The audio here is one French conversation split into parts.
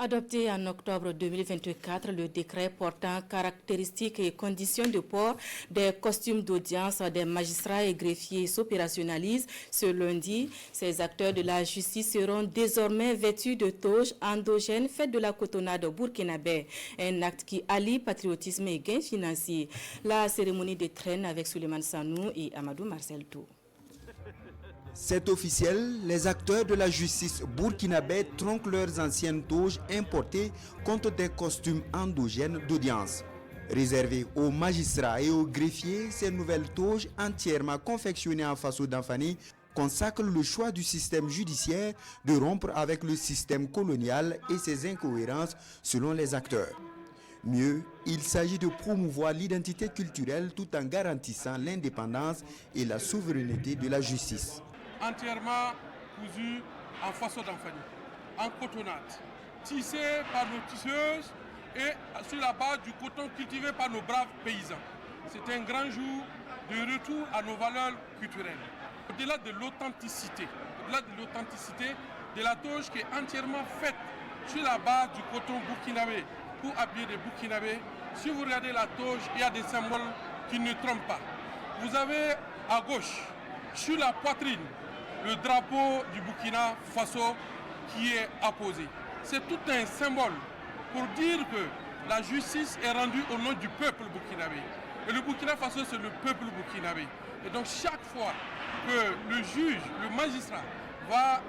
Adopté en octobre 2024, le décret portant caractéristiques et conditions de port des costumes d'audience des magistrats et greffiers s'opérationnalise ce lundi. Ces acteurs de la justice seront désormais vêtus de toges endogènes faites de la cotonnade burkinabé, un acte qui allie patriotisme et gains financiers. La cérémonie des traînes avec Suleiman Sanou et Amadou Marcel Tou. C'est officiel, les acteurs de la justice burkinabé tronquent leurs anciennes toges importées contre des costumes endogènes d'audience. Réservées aux magistrats et aux greffiers, ces nouvelles toges entièrement confectionnées en faso d'Anfani consacrent le choix du système judiciaire de rompre avec le système colonial et ses incohérences selon les acteurs. Mieux, il s'agit de promouvoir l'identité culturelle tout en garantissant l'indépendance et la souveraineté de la justice. Entièrement cousu en faso d'Anfani, en cotonnade, tissé par nos tisseuses et sur la base du coton cultivé par nos braves paysans. C'est un grand jour de retour à nos valeurs culturelles. Au-delà de l'authenticité, de la toge qui est entièrement faite sur la base du coton burkinabé pour habiller des burkinabés, si vous regardez la toge, il y a des symboles qui ne trompent pas. Vous avez à gauche, sur la poitrine, le drapeau du Burkina Faso qui est apposé. C'est tout un symbole pour dire que la justice est rendue au nom du peuple burkinabé. Et le Burkina Faso, c'est le peuple burkinabé. Et donc chaque fois que le juge, le magistrat, va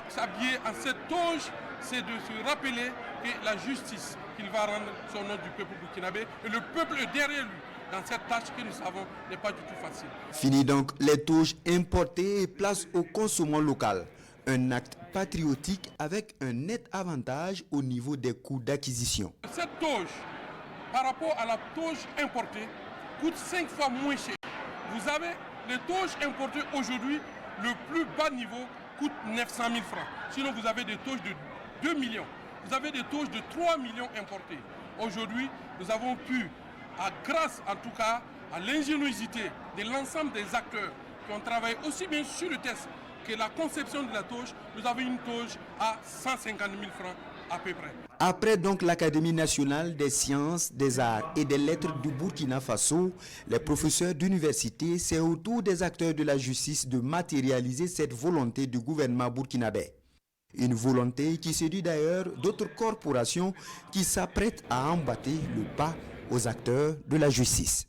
s'habiller en cette toge, c'est de se rappeler que la justice qu'il va rendre au nom du peuple burkinabé, et le peuple est derrière lui. Dans cette tâche que nous savons n'est pas du tout facile. Fini donc les toges importées et place au consommant local. Un acte patriotique avec un net avantage au niveau des coûts d'acquisition. Cette toge, par rapport à la toge importée, coûte 5 fois moins cher. Vous avez les toges importées aujourd'hui, le plus bas niveau coûte 900 000 francs. Sinon vous avez des toges de 2 millions. Vous avez des toges de 3 millions importées. Aujourd'hui, nous avons pu, grâce en tout cas à l'ingéniosité de l'ensemble des acteurs qui ont travaillé aussi bien sur le test que la conception de la toge, nous avons une toge à 150 000 francs à peu près. Après donc l'Académie nationale des sciences, des arts et des lettres du Burkina Faso, les professeurs d'université, c'est au tour des acteurs de la justice de matérialiser cette volonté du gouvernement burkinabé. Une volonté qui séduit d'ailleurs d'autres corporations qui s'apprêtent à emboîter le pas aux acteurs de la justice.